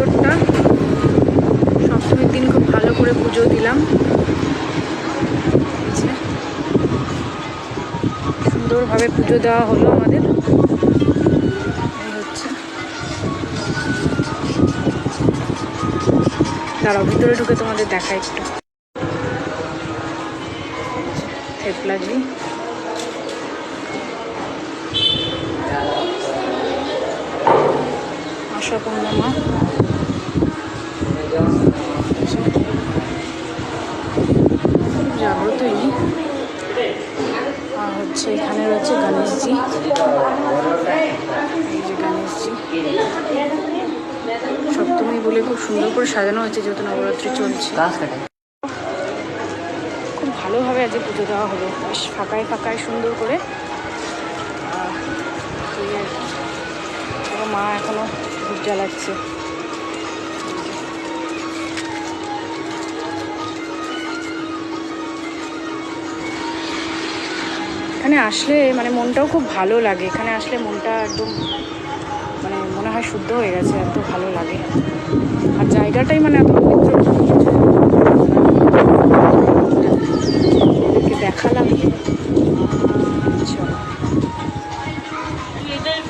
ভিতরটা। সপ্তমীর দিন খুব ভালো করে পুজো দিলাম, সুন্দরভাবে পুজো দেওয়া হলো আমাদের। এই হচ্ছে, দাঁড়াও ভিতরে ঢুকে তোমাদের দেখাই একটু। থেপলাজি, আশা পূর্ণিমা, জাগ্রতই। আর হচ্ছে এখানে রয়েছে গণেশজি, এই যে গণেশজি। সপ্তমী বলে খুব সুন্দর করে সাজানো হয়েছে, যেহেতু নবরাত্রি চলছে। খুব ভালোভাবে আজকে পুজো দেওয়া হলো, বেশ ফাঁকায় ফাঁকায় সুন্দর করে। মা এখনো ধূপ জ্বালাচ্ছে। এখানে আসলে মানে মনটাও খুব ভালো লাগে। এখানে আসলে মনটা একদম মানে মনে হয় শুদ্ধ হয়ে গেছে, এত ভালো লাগে। আর জায়গাটাই মানে এত পবিত্র।